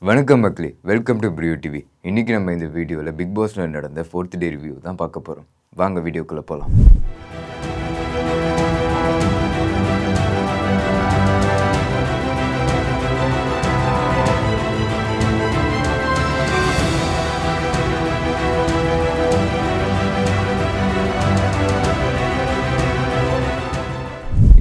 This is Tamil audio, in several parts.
வணக்கம் மக்களே, வெல்கம் டு பிரியோ டிவி. இன்னைக்கு நம்ம இந்த வீடியோவில் பிக் பாஸ்ல நடந்த 4th டே ரிவ்யூ தான் பார்க்க போகிறோம். வாங்க வீடியோக்குள்ளே போகலாம்.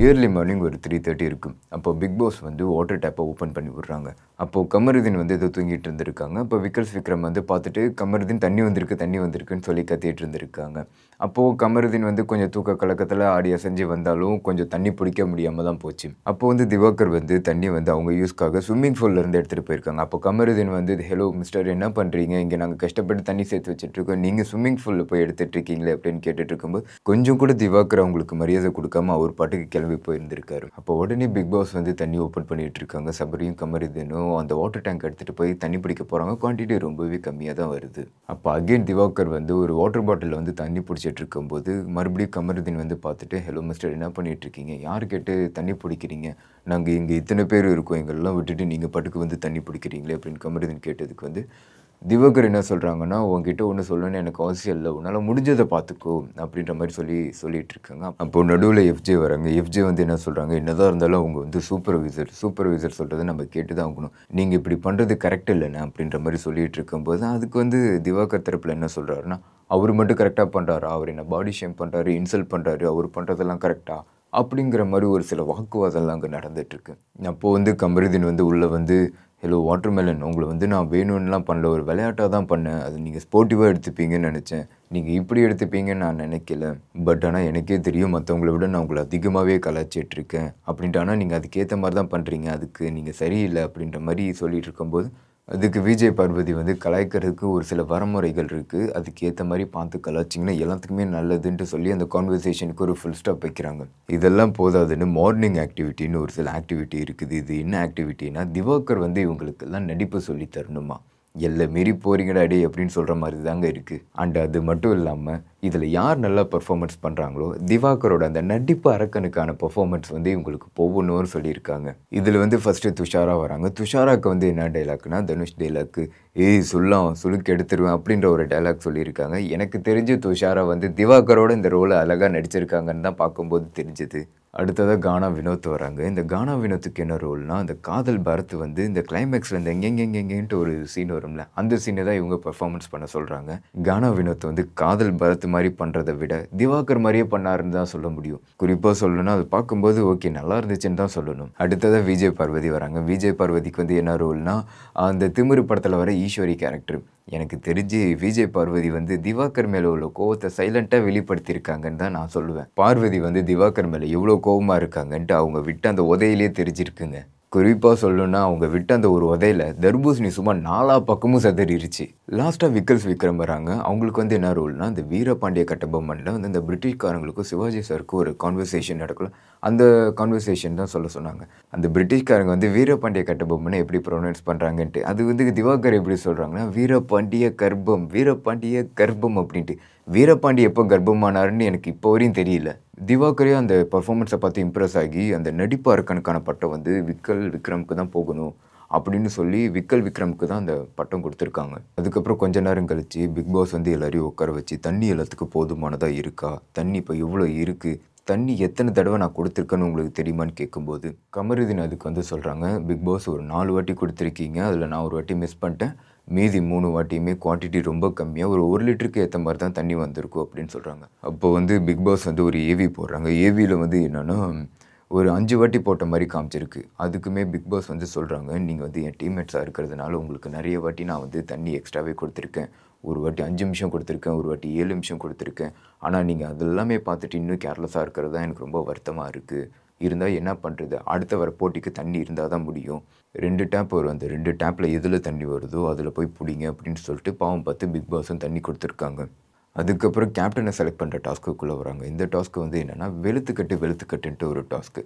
ஏர்லி மார்னிங் ஒரு 3:30 இருக்கும். அப்போ பிக் பாஸ் வந்து வாட்டர் டேப்பை ஓப்பன் பண்ணி விடுறாங்க. அப்போது கமருதீன் வந்து ஏதோ தூங்கிட்டு இருந்திருக்காங்க. அப்போ விக்ரம் வந்து பார்த்துட்டு கமருதீன் தண்ணி வந்திருக்குன்னு சொல்லி கத்திட்டு இருந்திருக்காங்க. அப்போது கமருதீன் வந்து கொஞ்சம் தூக்க கலக்கத்தில் ஆடி அசைஞ்சு வந்தாலும் கொஞ்சம் தண்ணி பிடிக்க முடியாமல் தான் போச்சு. அப்போது வந்து திவாகர் வந்து தண்ணி வந்து அவங்க யூஸ்க்காக ஸ்விம்மிங் பூல்லேருந்து எடுத்துகிட்டு போயிருக்காங்க. அப்போ கமருதீன் வந்து ஹலோ மிஸ்டர், என்ன பண்ணுறீங்க? இங்கே நாங்கள் கஷ்டப்பட்டு தண்ணி சேர்த்து வச்சுட்ருக்கோம், நீங்கள் ஸ்விம்மிங் பூலில் போய் எடுத்துகிட்டு இருக்கீங்களே அப்படின்னு கேட்டுட்டு இருக்கும்போது கொஞ்சம் கூட திவாகர் அவங்களுக்கு மரியாதை கொடுக்காம அவர் பாட்டுக்கு கிளம்பி போயிருந்திருக்காரு. அப்போ உடனே பிக் பாஸ் வந்து தண்ணி ஓப்பன் பண்ணிட்டு இருக்காங்க. சபரியும் கமருதீனும் அந்த வாட்டர் டேங்க் எடுத்துகிட்டு போய் தண்ணி பிடிக்க போகிறாங்க. குவான்டிட்டி ரொம்பவே கம்மியாக தான் வருது. அப்போ அகெயின் திவாகர் வந்து ஒரு வாட்டர் பாட்டிலில் வந்து தண்ணி பிடிச்சிட்டு இருக்கும்போது மறுபடியும் கமருதீன் வந்து பார்த்துட்டு ஹலோ மிஸ்டர், என்ன பண்ணிட்டு இருக்கீங்க? யார் கேட்டு தண்ணி பிடிக்கிறீங்க? நாங்கள் இங்கே இத்தனை பேர் இருக்கோம், எங்களெல்லாம் விட்டுட்டு நீங்கள் பாட்டுக்கு வந்து தண்ணி பிடிக்கிறீங்களே அப்படின்னு கமருதீன் கேட்டதுக்கு வந்து திவாகர் என்ன சொல்கிறாங்கன்னா, உங்ககிட்ட ஒன்று சொல்லணும்னு எனக்கு அவசியம் இல்லை, உன்னால் முடிஞ்சதை பார்த்துக்கோ அப்படின்ற மாதிரி சொல்லிட்டு இருக்காங்க. அப்போது நடுவில் எஃப்ஜே வராங்க. எஃப்ஜே வந்து என்ன சொல்கிறாங்க, என்னதான் இருந்தாலும் அவங்க வந்து சூப்பர்வைசர் சொல்கிறத நம்ம கேட்டு தான் ஆகணும், நீங்கள் இப்படி பண்ணுறது கரெக்ட் இல்லைண்ணே அப்படின்ற மாதிரி சொல்லிட்டு இருக்கும்போது அதுக்கு வந்து திவாகர் தரப்பில் என்ன சொல்கிறாருன்னா, அவர் மட்டும் கரெக்டாக பண்ணுறாரா? அவர் என்ன பாடி ஷேம் பண்ணுறாரு, இன்சல்ட் பண்ணுறாரு, அவர் பண்ணுறதெல்லாம் கரெக்டாக அப்படிங்கிற மாதிரி ஒரு சில வாக்குவாதம்லாம் அங்கே நடந்துகிட்ருக்கு. அப்போது வந்து கமருதீன் வந்து உள்ளே வந்து ஹலோ வாட்டர்மெலன், உங்களை வந்து நான் வேணும்னுலாம் பண்ணல, ஒரு விளையாட்டாக தான் பண்ணேன், அது நீங்கள் ஸ்போர்ட்டிவாக எடுத்துப்பீங்கன்னு நினச்சேன், நீங்கள் இப்படி எடுத்துப்பீங்கன்னு நான் நினைக்கல, பட் ஆனால் எனக்கே தெரியும் மற்றவங்கள விட நான் உங்களை அதிகமாகவே கலாச்சிட்ருக்கேன் அப்படின்ட்டு, ஆனால் நீங்கள் அதுக்கேற்ற மாதிரி தான் பண்ணுறீங்க, அதுக்கு நீங்கள் சரியில்லை அப்படின்ற மாதிரி சொல்லிட்டு இருக்கும்போது அதுக்கு விஜய் பார்வதி வந்து கலாய்க்கிறதுக்கு ஒரு சில வரமுறைகள் இருக்குது, அதுக்கு ஏற்ற மாதிரி பார்த்து கலாச்சிங்கன்னா எல்லாத்துக்குமே நல்லதுன்ட்டு சொல்லி அந்த கான்வர்சேஷனுக்கு ஒரு ஃபுல் ஸ்டாப் வைக்கிறாங்க. இதெல்லாம் போதாதுன்னு மார்னிங் ஆக்டிவிட்டின்னு ஒரு சில ஆக்டிவிட்டி இருக்குது. இது என்ன ஆக்டிவிட்டினா, திவாகர் வந்து இவங்களுக்கெல்லாம் நடிப்பு சொல்லி தரணுமா, எல்லை மீறி போகிறீங்கடா டே அப்படின்னு சொல்கிற மாதிரி தாங்க இருக்குது. அண்ட் அது மட்டும் இல்லாமல் இதில் யார் நல்லா பர்ஃபார்மன்ஸ் பண்ணுறாங்களோ திவாகரோட அந்த நடிப்பு அரக்கனுக்கான பர்ஃபார்மன்ஸ் வந்து இவங்களுக்கு போகணும்னு சொல்லியிருக்காங்க. இதில் வந்து ஃபஸ்ட்டு துஷாரா வராங்க. துஷாராவுக்கு வந்து என்ன டைலாக்னா, தனுஷ் டைலாக்கு, ஏய் சுளுக்கு எடுத்துருவேன் அப்படின்ற ஒரு டைலாக் சொல்லியிருக்காங்க. எனக்கு தெரிஞ்சு துஷாரா வந்து திவாகரோட இந்த ரோலை அழகாக நடிச்சிருக்காங்கன்னு தான் பார்க்கும்போது தெரிஞ்சுது. அடுத்ததாக கானா வினோத் வராங்க. இந்த கானா வினோத்துக்கு என்ன ரோல்னால், அந்த காதல் பரத் வந்து இந்த கிளைமேக்ஸில் இந்த எங்கெங்கெங்கெங்கன்ட்டு ஒரு சீன் வரும்ல, அந்த சீனை தான் இவங்க பெர்ஃபார்மன்ஸ் பண்ண சொல்கிறாங்க. கானா வினோத் வந்து காதல் பரத் மாதிரி பண்ணுறதை விட திவாகர் மாதிரியே பண்ணாருன்னு தான் சொல்ல முடியும். குறிப்பாக சொல்லணும்னா அது பார்க்கும்போது ஓகே நல்லா இருந்துச்சுன்னு தான் சொல்லணும். அடுத்ததாக விஜய் பார்வதி வராங்க. விஜய் பார்வதிக்கு வந்து என்ன ரோல்னால், அந்த திமிரு படத்தில் வர ஈஸ்வரி கேரக்டர். எனக்கு தெரிஞ்சு விஜய் பார்வதி வந்து திவாகர் மேலே உள்ள கோவத்தை சைலண்ட்டாக வெளிப்படுத்தியிருக்காங்கன்னு தான் நான் சொல்லுவேன். பார்வதி வந்து திவாகர் மேலே எவ்வளோ கோவமாக இருக்காங்கன்ட்டு அவங்க விட்டு அந்த உதையிலே தெரிஞ்சிருக்குங்க. குறிப்பாக சொல்லணும்னா அவங்க விட்டு அந்த ஒரு உதையில தர்பூசணி சும்மா 4 பக்கமும் சதறிடுச்சு. லாஸ்ட்டாக விக்ரம் வராங்க. அவங்களுக்கு வந்து என்ன ரோல்னால், இந்த வீரபாண்டிய கட்டபொம்மனில் வந்து இந்த பிரிட்டிஷ்காரங்களுக்கும் சிவாஜி சாருக்கும் ஒரு கான்வர்சேஷன் நடக்கல, அந்த கான்வர்சேஷன் தான் சொல்ல சொன்னாங்க. அந்த பிரிட்டிஷ்காரங்க வந்து வீரபாண்டிய கட்டபொம்மனை எப்படி ப்ரொனவுன்ஸ் பண்ணுறாங்கன்ட்டு, அது வந்து திவாகர் எப்படி சொல்கிறாங்கன்னா, வீரபாண்டிய கர்ப்பம் அப்படின்ட்டு. வீரபாண்டி எப்போ கர்ப்பமானாருன்னு எனக்கு இப்போ வரையும் தெரியல. திவாகரே அந்த பர்ஃபார்மன்ஸை பார்த்து இம்ப்ரெஸ் ஆகி அந்த நடிப்பு அரக்கனுக்கான பட்டம் வந்து விக்ரமுக்கு தான் போகணும் அப்படின்னு சொல்லி விக்ரமுக்கு தான் அந்த பட்டம் கொடுத்துருக்காங்க. அதுக்கப்புறம் கொஞ்ச நேரம் கழித்து பிக் பாஸ் வந்து எல்லாரையும் உட்கார வச்சு, தண்ணி எல்லாத்துக்கும் போதுமானதாக இருக்கா, தண்ணி இப்போ இவ்வளோ இருக்குது, தண்ணி எத்தனை தடவை நான் கொடுத்துருக்கேன்னு உங்களுக்கு தெரியுமான்னு கேட்கும்போது கமருதீன் அதுக்கு வந்து சொல்கிறாங்க, பிக் பாஸ் ஒரு 4 வாட்டி கொடுத்துருக்கீங்க, அதில் நான் ஒரு வாட்டி மிஸ் பண்ணிட்டேன், மீதி 3 வாட்டியுமே குவான்டிட்டி ரொம்ப கம்மியாக ஒரு 1 லிட்டருக்கு ஏற்ற மாதிரி தான் தண்ணி வந்திருக்கும் அப்படின்னு சொல்கிறாங்க. அப்போ வந்து பிக் பாஸ் வந்து ஒரு ஏவி போடுறாங்க. ஏவியில் வந்து என்னென்னா ஒரு 5 வாட்டி போட்ட மாதிரி காமிச்சிருக்கு. அதுக்குமே பிக் பாஸ் வந்து சொல்கிறாங்க, நீங்கள் வந்து என் டீம்மேட்ஸாக இருக்கிறதுனால உங்களுக்கு நிறைய வாட்டி நான் வந்து தண்ணி எக்ஸ்ட்ராவே கொடுத்துருக்கேன், ஒரு வாட்டி 5 நிமிஷம் கொடுத்துருக்கேன், ஒரு வாட்டி 7 நிமிஷம் கொடுத்துருக்கேன், ஆனால் நீங்கள் அதெல்லாமே பார்த்துட்டு இன்னும் கேர்லெஸ்ஸாக இருக்கிறது தான் எனக்கு ரொம்ப வருத்தமாக இருக்குது. இருந்தால் என்ன பண்ணுறது, அடுத்த வர போட்டிக்கு தண்ணி இருந்தால் தான் முடியும், 2 டேப் வரும், அந்த 2 டேப்பில் எதில் தண்ணி வருதோ அதில் போய் பிடிங்க அப்படின்னு சொல்லிட்டு பாவம் பார்த்து பிக் பாஸும் தண்ணி கொடுத்துருக்காங்க. அதுக்கப்புறம் கேப்டனை செலக்ட் பண்ணுற டாஸ்க்குள்ளே வராங்க. இந்த டாஸ்க்கு வந்து என்னென்னா வெளுத்துக்கட்டுன்ட்டு ஒரு டாஸ்க்கு.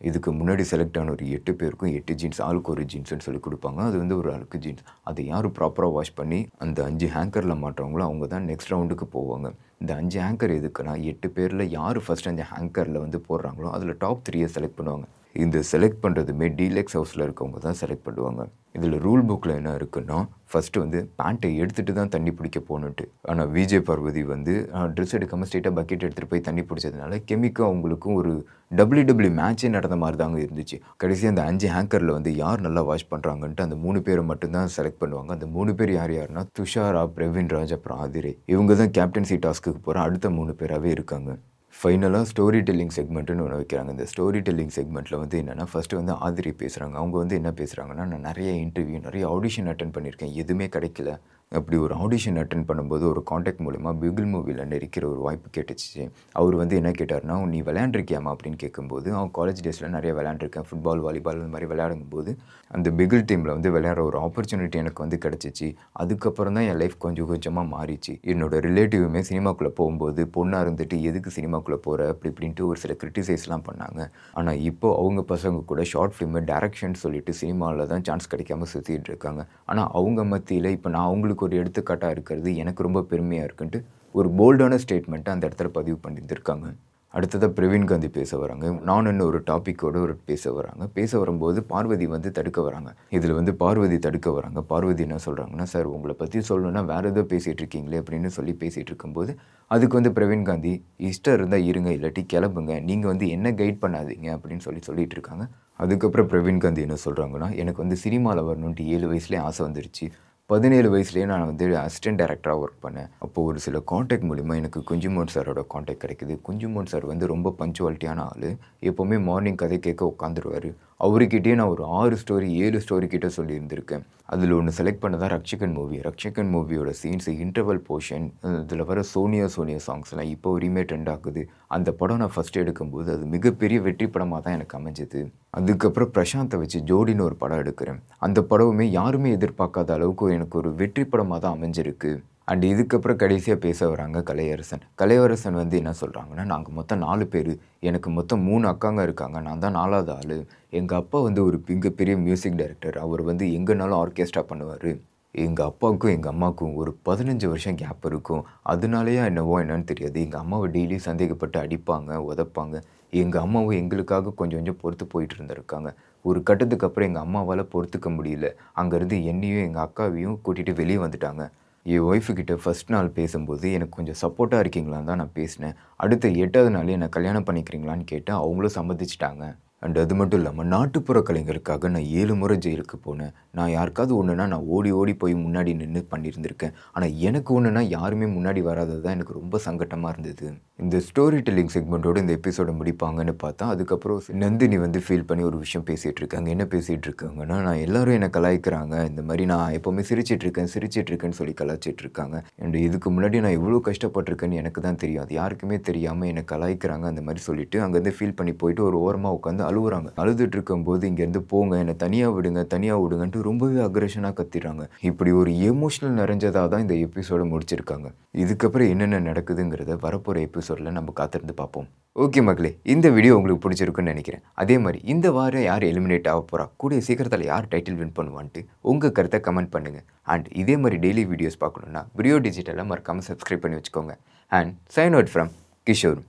இதுக்கு முன்னாடி செலக்ட் ஆன ஒரு 8 பேருக்கும் 8 ஜீன்ஸ், ஆளுக்கு ஒரு ஜீன்ஸ்னு சொல்லி கொடுப்பாங்க. அது வந்து ஒரு அழுக்கு ஜீன்ஸ், அதை யாரும் ப்ராப்பராக வாஷ் பண்ணி அந்த 5 ஹேங்கரில் மாட்டுறாங்களோ அவங்க தான் நெக்ஸ்ட் ரவுண்டுக்கு போவாங்க. இந்த 5 ஹேங்கர் எதுக்குன்னா, 8 பேரில் யார் ஃபஸ்ட் அந்த ஹேங்கரில் வந்து போடுறாங்களோ அதில் டாப் 3 செலக்ட் பண்ணுவாங்க. இந்த செலக்ட் பண்ணுறதுமே டீலக்ஸ் ஹவுஸில் இருக்கவங்க தான் செலக்ட் பண்ணுவாங்க. இதில் ரூல் புக்கில் என்ன இருக்குன்னா, ஃபஸ்ட்டு வந்து பேண்ட்டை எடுத்துகிட்டு தான் தண்ணி பிடிக்க போகணுன்ட்டு. ஆனால் விஜய் பார்வதி வந்து ட்ரெஸ் எடுக்காமல் ஸ்ட்ரெயிட்டாக பக்கெட் எடுத்துகிட்டு போய் தண்ணி பிடிச்சதுனால கெமிக்கும் அவங்களுக்கும் ஒரு WWE மேட்சே நடந்த மாதிரி தாங்க இருந்துச்சு. கடைசி அந்த 5 ஹேங்கரில் வந்து யார் நல்லா வாஷ் பண்ணுறாங்கன்ட்டு அந்த 3 பேரை மட்டும்தான் செலக்ட் பண்ணுவாங்க. அந்த 3 பேர் யாருன்னா துஷாரா, பிரவீன் ராஜ், அப்புறம் ஆதிரே. இவங்க தான் கேப்டன்சி டாஸ்க்குக்கு போகிற அடுத்த 3 பேராகவே இருக்காங்க. ஃபைனலாக ஸ்டோரி டெல்லிங் செக்மெண்ட்டுன்னு ஒன்று வைக்கிறாங்க. இந்த ஸ்டோரி டெல்லிங் செக்மெண்ட்டில் வந்து என்னென்னா, ஃபஸ்ட்டு வந்து ஆதிரி பேசுகிறாங்க. அவங்க வந்து என்ன பேசுகிறாங்கன்னா, நான் நிறைய இன்டர்வியூ, நிறைய ஆடிஷன் அட்டென்ட் பண்ணியிருக்கேன், எதுவுமே கிடைக்கல. அப்படி ஒரு ஆடிஷன் அட்டென்ட் பண்ணும்போது ஒரு காண்டாக்ட் மூலிமா பிகில் மூவியில் நடிக்கிற ஒரு வாய்ப்பு கேட்டுச்சு. அவர் வந்து என்ன கேட்டார்னா, நீ விளையாண்டுருக்கியாமா அப்படின்னு கேட்கும்போது, அவன் காலேஜ் டேஸில் நிறைய விளையாண்டுருக்கேன், ஃபுட்பால், வாலிபால் இந்த மாதிரி விளையாடும்போது அந்த பிகில் டீமில் வந்து விளையாடுற ஒரு ஆப்பர்ச்சுனிட்டி எனக்கு வந்து கிடச்சிச்சு. அதுக்கப்புறம் தான் என் லைஃப் கொஞ்சம் கொஞ்சமாக மாறிச்சு. என்னோட ரிலேட்டிவுமே சினிமாக்குள்ளே போகும்போது பொண்ணாக இருந்துட்டு எதுக்கு சினிமாக்குள்ளே போகிற அப்படி இப்படின்ட்டு ஒரு சில கிரிட்டிசைஸ்லாம் பண்ணாங்க. ஆனால் இப்போது அவங்க பசங்க கூட ஷார்ட் ஃபிலிமு டைரக்ஷன் சொல்லிட்டு சினிமாவில் தான் சான்ஸ் கிடைக்காம சுற்றிட்டு இருக்காங்க. ஆனால் அவங்க மத்தியில் இப்போ நான் அவங்களுக்கு ஒரு எடுத்துக்காட்டாக இருக்கிறது எனக்கு ரொம்ப பெருமையாக இருக்குன்ட்டு ஒரு போல்டான ஸ்டேட்மெண்ட்டை அந்த இடத்துல பதிவு பண்ணியிருந்திருக்காங்க. அடுத்ததாக பிரவீன் காந்தி பேச வராங்க. நான் இன்னும் ஒரு டாப்பிக்கோடு பேச வராங்க. பேச வரும்போது பார்வதி வந்து தடுக்க வராங்க. இதில் வந்து பார்வதி தடுக்க வராங்க. பார்வதி என்ன சொல்கிறாங்கன்னா, சார் உங்களை பற்றி சொல்லணுன்னா வேறு ஏதோ பேசிகிட்டு இருக்கீங்களே அப்படின்னு சொல்லி பேசிகிட்டு இருக்கும்போது அதுக்கு வந்து பிரவீன் காந்தி, இஷ்டம் இருந்தால் இருங்க, இல்லாட்டி கிளம்புங்க, நீங்கள் வந்து என்ன கைட் பண்ணாதீங்க அப்படின்னு சொல்லிட்டு இருக்காங்க. அதுக்கப்புறம் பிரவீன் காந்தி என்ன சொல்கிறாங்கன்னா, எனக்கு வந்து சினிமாவில் வரணுன்ட்டு 7 வயசுலேயே ஆசை வந்துருச்சு. 17 வயசுலேயே நான் வந்து அசிஸ்டன்ட் டைரக்டராக ஒர்க் பண்ணேன். அப்போது ஒரு சில காண்டாக்ட் மூலிமா எனக்கு குஞ்சுமோன் சாரோட காண்டாக்ட் கிடைக்குது. குஞ்சுமோன் சார் வந்து ரொம்ப பஞ்சுவாலிட்டியான ஆள். எப்போவுமே மார்னிங் கதை கேட்க உட்காந்துருவார். அவர்கிட்டயே நான் ஒரு 6 ஸ்டோரி 7 ஸ்டோரி கிட்ட சொல்லியிருந்திருக்கேன். அதில் ஒன்று செலக்ட் பண்ணதான் ரக்ஷகன் மூவி. ரக்ஷகன் மூவியோட சீன்ஸ், இன்டர்வல் போர்ஷன், இதில் வர சோனியா சாங்ஸ்லாம் இப்போ வரையுமே ட்ரெண்ட் ஆகுது. அந்த படம் நான் ஃபஸ்ட்டு எடுக்கும்போது அது மிகப்பெரிய வெற்றி படமாக தான் எனக்கு அமைஞ்சது. அதுக்கப்புறம் பிரசாந்தை வச்சு ஜோடின்னு ஒரு படம் எடுக்கிறேன். அந்த படமுமே யாருமே எதிர்பார்க்காத அளவுக்கு எனக்கு ஒரு வெற்றி படமாக தான் அமைஞ்சிருக்கு. அண்ட் இதுக்கப்புறம் கடைசியாக பேச வராங்க கலையரசன். கலையரசன் வந்து என்ன சொல்கிறாங்கன்னா, நாங்கள் மொத்தம் 4 பேர், எனக்கு மொத்தம் 3 அக்காங்க இருக்காங்க, நான் தான் 4வது ஆள். எங்கள் அப்பா வந்து ஒரு மிகப்பெரிய மியூசிக் டைரக்டர். அவர் வந்து எங்கேனாலும் ஆர்கெஸ்ட்ரா பண்ணுவார். எங்கள் அப்பாவுக்கும் எங்கள் அம்மாவுக்கும் ஒரு 15 வருஷம் கேப் இருக்கும். அதனாலேயே என்னன்னு தெரியாது, எங்கள் அம்மாவை டெய்லி சந்தேகப்பட்டு அடிப்பாங்க, உதைப்பாங்க. எங்கள் அம்மாவும் எங்களுக்காக கொஞ்சம் கொஞ்சம் பொறுத்து போயிட்டு இருந்திருக்காங்க. ஒரு கட்டத்துக்கு அப்புறம் எங்கள் அம்மாவால் பொறுத்துக்க முடியல. அங்கேருந்து என்னையும் எங்கள் அக்காவையும் கூட்டிகிட்டு வெளியே வந்துட்டாங்க. என் ஒய்ஃபுக்கிட்ட ஃபஸ்ட் நாள் பேசும்போது எனக்கு கொஞ்சம் சப்போர்ட்டாக இருக்கீங்களான்னு தான் நான் பேசினேன். அடுத்த 8வது நாள் என்னை கல்யாணம் பண்ணிக்கிறீங்களான்னு கேட்டேன். அவங்களும் சம்மதிச்சிட்டாங்க. அண்ட் அது மட்டும் இல்லாமல் நாட்டுப்புற கலைஞருக்காக நான் 7 முறை ஜெயிலுக்கு போனேன். நான் யாருக்காவது ஒன்றுனா நான் ஓடி ஓடி போய் முன்னாடி நின்று பண்ணியிருந்திருக்கேன். ஆனால் எனக்கு ஒன்றுனா யாருமே முன்னாடி வராதது தான் எனக்கு ரொம்ப சங்கட்டமாக இருந்தது. இந்த ஸ்டோரி டெல்லிங் செக்மெண்ட்டோடு இந்த எபிசோடை முடிப்பாங்கன்னு பார்த்தா, அதுக்கப்புறம் நந்தினி வந்து ஃபீல் பண்ணி ஒரு விஷயம் பேசிகிட்டு இருக்காங்க. என்ன பேசிகிட்டு இருக்காங்கன்னா, நான் எல்லோரும் என்னை கலாய்க்கிறாங்க, இந்த மாதிரி நான் எப்போவுமே சிரிச்சிட்ருக்கேன்னு சொல்லி கலாய்ச்சிட்டு இருக்காங்க. அண்ட் இதுக்கு முன்னாடி நான் எவ்வளோ கஷ்டப்பட்டிருக்கேன்னு எனக்கு தான் தெரியும். அது யாருக்குமே தெரியாமல் என்னை கலாய்க்கிறாங்க அந்த மாதிரி சொல்லிட்டு அங்கேருந்து ஃபீல் பண்ணி போயிட்டு ஒரு ஓரமாக உட்காந்து அழுகுறாங்க. அழுதுட்டு இருக்கும்போது இங்கேருந்து போங்க, என்னை தனியாக விடுங்கன்ட்டு ரொம்பவே அக்ரெஷனாக கத்திடுறாங்க. இப்படி ஒரு எமோஷனல் நிறைஞ்சதாக தான் இந்த எபிசோடை முடிச்சிருக்காங்க. இதுக்கப்புறம் என்னென்ன நடக்குதுங்கிறத வரப்போகிற எபிசோடில் நம்ம காத்திருந்து பார்ப்போம். ஓகே மக்களே, இந்த வீடியோ உங்களுக்கு பிடிச்சிருக்குன்னு நினைக்கிறேன். அதே மாதிரி இந்த வாரம் யார் எலிமினேட் ஆக போகிறா, கூடிய சீக்கிரத்தில் யார் டைட்டில் வின் பண்ணுவான்ட்டு உங்கள் கருத்தை கமெண்ட் பண்ணுங்கள். அண்ட் இதே மாதிரி டெய்லி வீடியோஸ் பார்க்கணுன்னா பிரியோ டிஜிட்டலை மறக்காமல் சப்ஸ்கிரைப் பண்ணி வச்சுக்கோங்க. And sign out from Kishore.